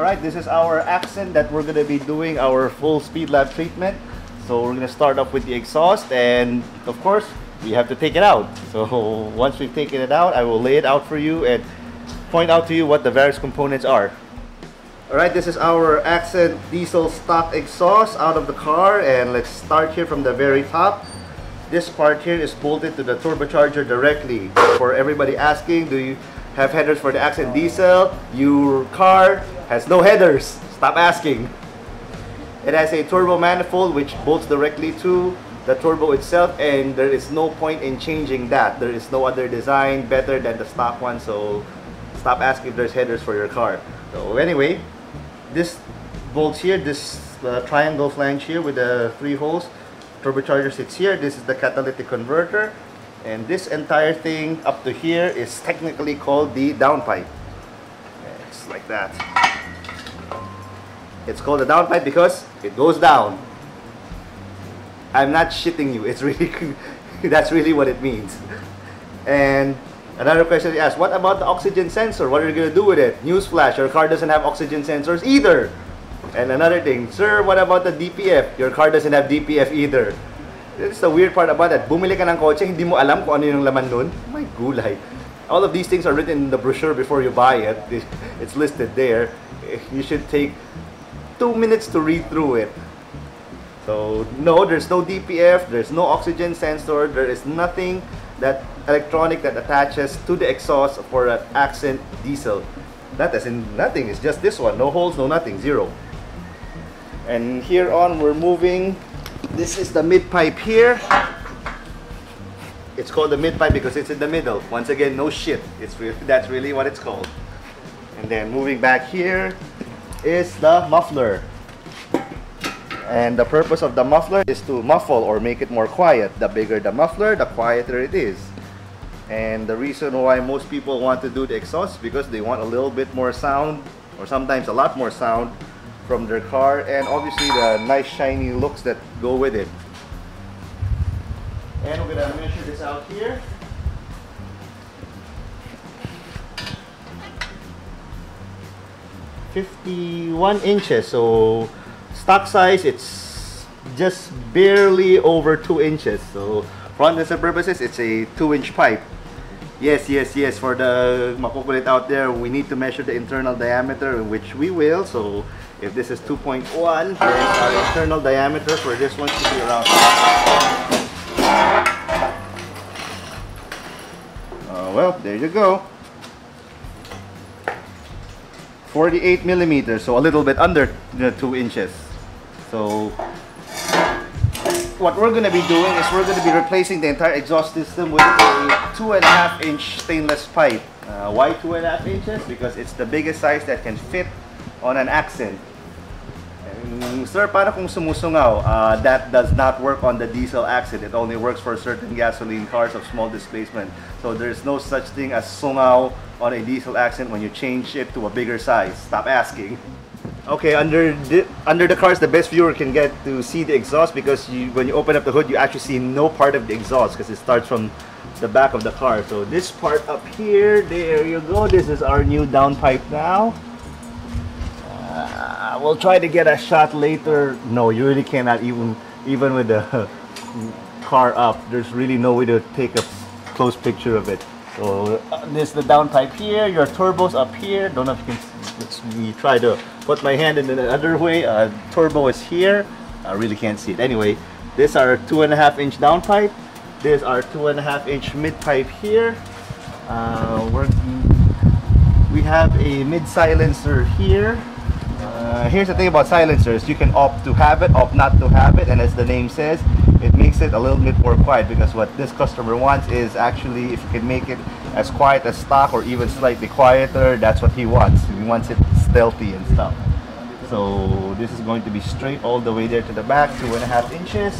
Alright, this is our Accent that we're going to be doing our full SpeedLab treatment. So we're going to start off with the exhaust, and of course we have to take it out. So once we've taken it out, I will lay it out for you and point out to you what the various components are. Alright, this is our Accent diesel stock exhaust out of the car, and let's start here from the very top. This part here is bolted to the turbocharger directly. For everybody asking, do you have headers for the Accent diesel? Your car has no headers. Stop asking. It has a turbo manifold which bolts directly to the turbo itself, and there is no point in changing that. There is no other design better than the stock one, so stop asking if there's headers for your car. So anyway, this bolts here, this triangle flange here with the 3 holes. Turbocharger sits here. This is the catalytic converter, and this entire thing up to here is technically called the downpipe. It's like that. It's called the downpipe because it goes down. I'm not shitting you. It's really that's really what it means. And another question you asked, what about the oxygen sensor? What are you going to do with it? Newsflash, your car doesn't have oxygen sensors either. And another thing, sir, what about the DPF? Your car doesn't have DPF either. That's the weird part about that. Bumili ka ng kotse, hindi mo alam kung ano yung laman nun. My gulay. All of these things are written in the brochure before you buy it. It's listed there. You should take 2 minutes to read through it. So, no, there's no DPF, there's no oxygen sensor, there is nothing that electronic that attaches to the exhaust for an Accent diesel. That is in nothing, it's just this one. No holes, no nothing, zero. And here on, we're moving. This is the mid pipe here. It's called the mid pipe because it's in the middle. Once again, no shit. That's really what it's called. And then moving back here is the muffler. And the purpose of the muffler is to muffle or make it more quiet. The bigger the muffler, the quieter it is. And the reason why most people want to do the exhaust is because they want a little bit more sound, or sometimes a lot more sound, from their car, and obviously the nice shiny looks that go with it. And we're gonna measure this out here. "51 inches, so stock size, it's just barely over 2 inches. So for all intents and purposes, it's a 2-inch pipe. Yes, for the makukulit out there, we need to measure the internal diameter, which we will. So if this is 2.1, then our internal diameter for this one should be around well, there you go, 48 millimeters, so a little bit under 2 inches. So what we're going to be doing is we're going to be replacing the entire exhaust system with a 2.5-inch stainless pipe. Why 2.5 inches? Because it's the biggest size that can fit on an Accent. Sir, paano kung sumusungaw? That does not work on the diesel Accent. It only works for certain gasoline cars of small displacement. So there's no such thing as sungaw on a diesel Accent when you change it to a bigger size. Stop asking. Okay, under the cars, the best viewer can get to see the exhaust, because when you open up the hood, you actually see no part of the exhaust because it starts from the back of the car. So this part up here, there you go. This is our new downpipe now. We'll try to get a shot later. No, you really cannot, even with the car up. There's really no way to take a close picture of it. So this is the downpipe here. Your turbo's up here. Don't know if you can. Let me try to put my hand in the other way. Turbo is here. I really can't see it. Anyway, this is our 2.5-inch downpipe. This is our 2.5-inch mid pipe here. We have a mid silencer here. Here's the thing about silencers: you can opt to have it, opt not to have it, and as the name says, it makes it a little bit more quiet, because what this customer wants is actually, if you can make it as quiet as stock or even slightly quieter, that's what he wants. He wants it stealthy and stuff. So this is going to be straight all the way there to the back, 2.5 inches.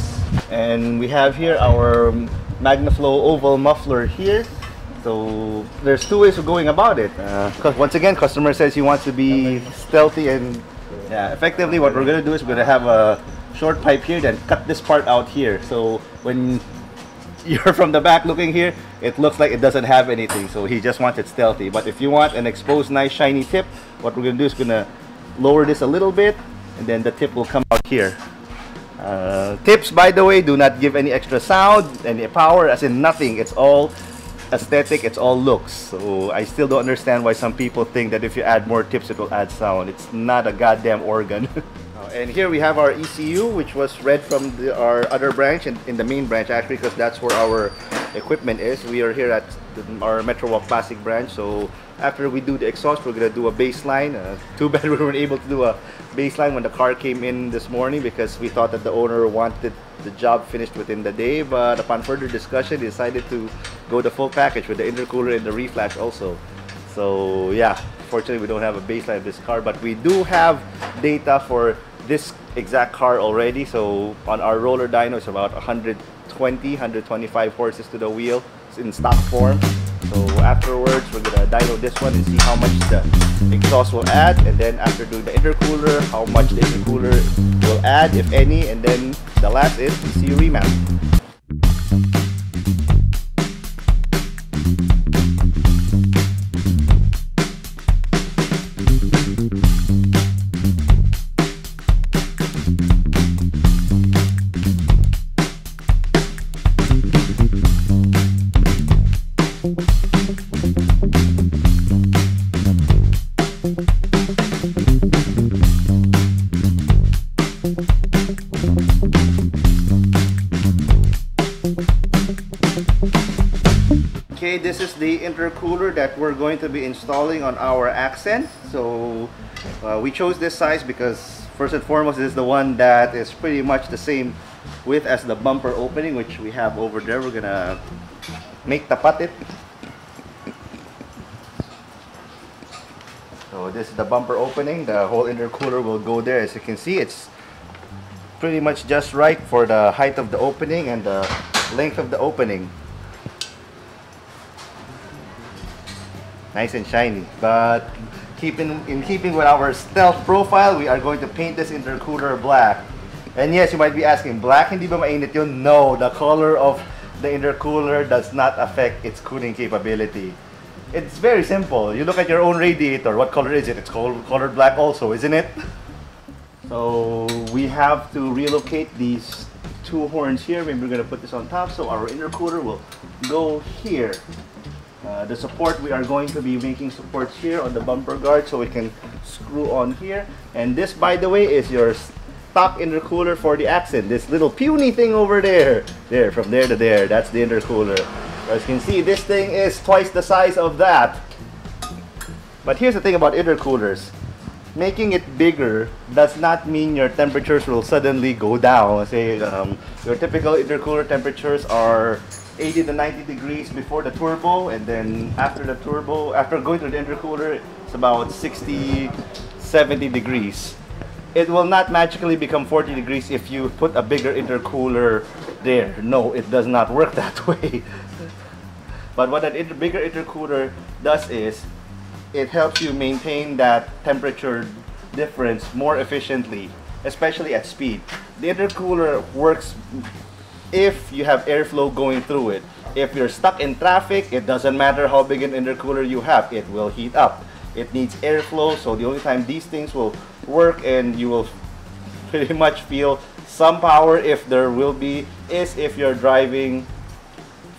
And we have here our Maganflow oval muffler here. So there's 2 ways of going about it. Once again, customer says he wants to be stealthy, and effectively what we're going to do is we're going to have a short pipe here, then cut this part out here. So when you're from the back looking here, it looks like it doesn't have anything. So he just wants it stealthy. But if you want an exposed, nice, shiny tip, what we're going to do is going to lower this a little bit, and then the tip will come out here. Tips, by the way, do not give any extra sound, any power, as in nothing. It's all aesthetic, it's all looks. So I still don't understand why some people think that if you add more tips it will add sound. It's not a goddamn organ. And here we have our ECU, which was read from our other branch, in the main branch actually, because that's where our equipment is. We are here at our Metro Walk Classic branch. So after we do the exhaust, we're gonna do a baseline. Too bad we weren't able to do a baseline when the car came in this morning, because we thought that the owner wanted the job finished within the day, but upon further discussion, decided to go the full package with the intercooler and the reflash also. So yeah, fortunately we don't have a baseline of this car, but we do have data for this exact car already. So on our roller dyno, it's about 125 horses to the wheel. It's in stock form. So afterwards, we're gonna dyno this one and see how much the exhaust will add, and then after doing the intercooler, how much the intercooler will add, if any, and then the last is ECU Remap. Okay, this is the intercooler that we're going to be installing on our Accent. So we chose this size because first and foremost, this is the one that is pretty much the same width as the bumper opening, which we have over there. We're gonna make tapat it. So this is the bumper opening. The whole intercooler will go there. As you can see, it's pretty much just right for the height of the opening and the length of the opening. Nice and shiny, but in keeping with our stealth profile, we are going to paint this intercooler black. And yes, you might be asking, black hindi ba mainit yun? No, the color of the intercooler does not affect its cooling capability. It's very simple. You look at your own radiator, what color is it? It's colored black also, isn't it? So we have to relocate these two horns here. Maybe we're going to put this on top, so our intercooler will go here. The support, we are going to be making supports here on the bumper guard so we can screw on here. And this, by the way, is your stock intercooler for the Accent. This little puny thing over there. There, from there to there, that's the intercooler. As you can see, this thing is twice the size of that. But here's the thing about intercoolers. Making it bigger does not mean your temperatures will suddenly go down. Say your typical intercooler temperatures are 80 to 90 degrees before the turbo, and then after the turbo, after going through the intercooler, it's about 60, 70 degrees. It will not magically become 40 degrees if you put a bigger intercooler there. No, it does not work that way. But what a bigger intercooler does is, it helps you maintain that temperature difference more efficiently, especially at speed. The intercooler works if you have airflow going through it. If you're stuck in traffic, it doesn't matter how big an intercooler you have, it will heat up. It needs airflow, so the only time these things will work and you will pretty much feel some power, if there will be, is if you're driving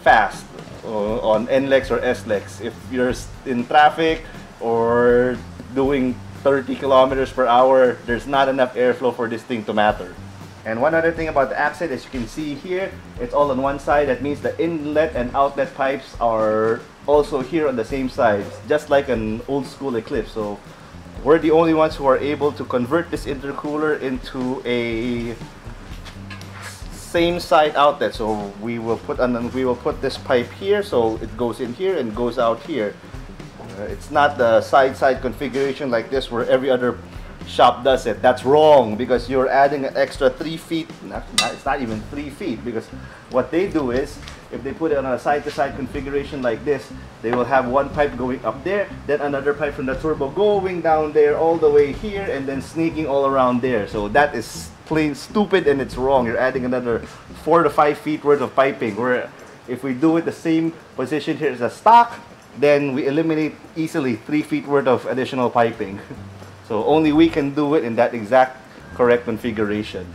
fast on NLEX or SLEX. If you're in traffic or doing 30 kilometers per hour, there's not enough airflow for this thing to matter. And one other thing about the Accent, as you can see here, it's all on one side. That means the inlet and outlet pipes are also here on the same side, just like an old school Eclipse. So we're the only ones who are able to convert this intercooler into a same side outlet. So we will put this pipe here, so it goes in here and goes out here. It's not the side configuration like this where every other shop does it. That's wrong, because you're adding an extra 3 feet. It's not even 3 feet, because what they do is, if they put it on a side-to-side configuration like this, they will have one pipe going up there, then another pipe from the turbo going down there all the way here, and then sneaking all around there. So that is plain stupid and it's wrong. You're adding another 4 to 5 feet worth of piping, where if we do it the same position here as a stock, then we eliminate easily 3 feet worth of additional piping. So only we can do it in that exact correct configuration.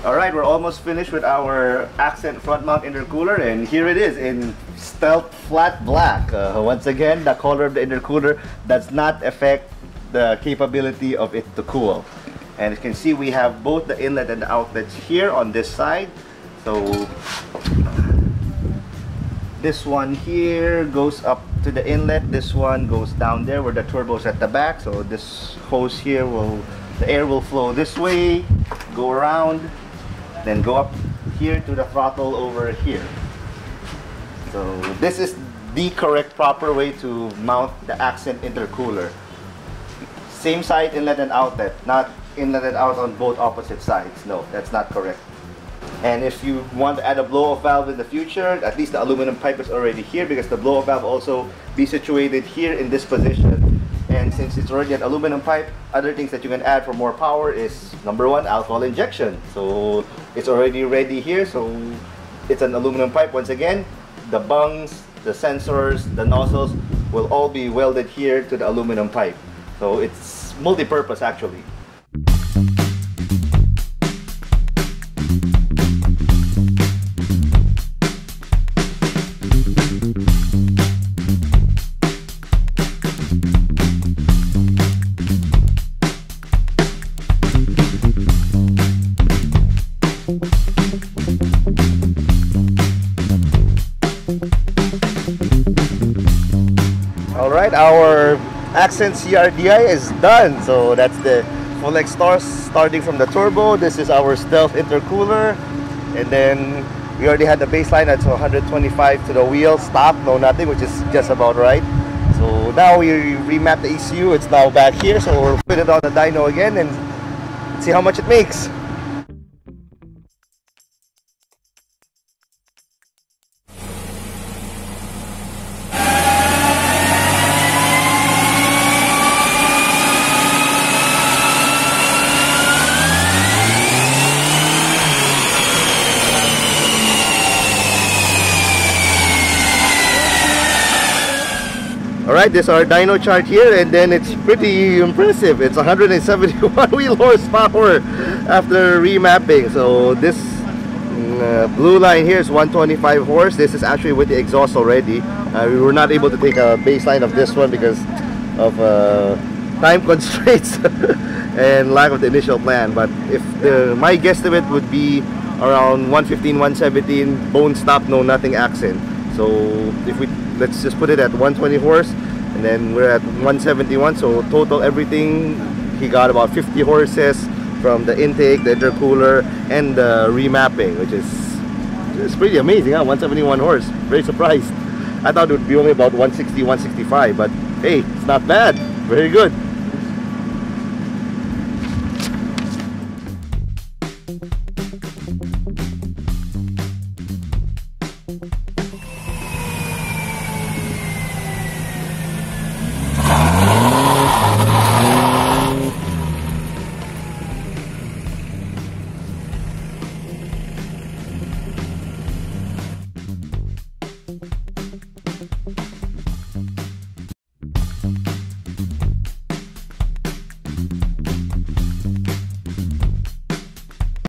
Alright, we're almost finished with our Accent front mount intercooler, and here it is in stealth flat black. Once again, the color of the intercooler does not affect the capability of it to cool. And you can see we have both the inlet and the outlets here on this side. So this one here goes up to the inlet, this one goes down there where the turbo's at the back. So this hose here the air will flow this way, go around, then go up here to the throttle over here. So this is the correct proper way to mount the Accent intercooler. Same side inlet and outlet, not inlet and out on both opposite sides. No, that's not correct. And if you want to add a blow-off valve in the future, at least the aluminum pipe is already here, because the blow-off valve also be situated here in this position. And since it's already an aluminum pipe, other things that you can add for more power is, number one, alcohol injection. So it's already ready here, so it's an aluminum pipe. Once again, the bungs, the sensors, the nozzles will all be welded here to the aluminum pipe. So it's multi-purpose actually. Alright, our Accent CRDI is done. So that's the full exhaust starting from the turbo. This is our stealth intercooler, and then we already had the baseline at 125 to the wheel, stop, no nothing, which is just about right. So now we remap the ECU. It's now back here, so we'll put it on the dyno again and see how much it makes. Alright, this is our dyno chart here, and then it's pretty impressive. It's 171 wheel horsepower after remapping. So this blue line here is 125 horse. This is actually with the exhaust already. We were not able to take a baseline of this one because of time constraints and lack of the initial plan. But if my guesstimate would be around 115, 117, bone stop, no nothing Accent. So if let's just put it at 120 horse, and then we're at 171, so total everything he got about 50 horses from the intake, the intercooler, and the remapping, which is pretty amazing, huh? 171 horse, very surprised. I thought it would be only about 160, 165, but hey, it's not bad, very good.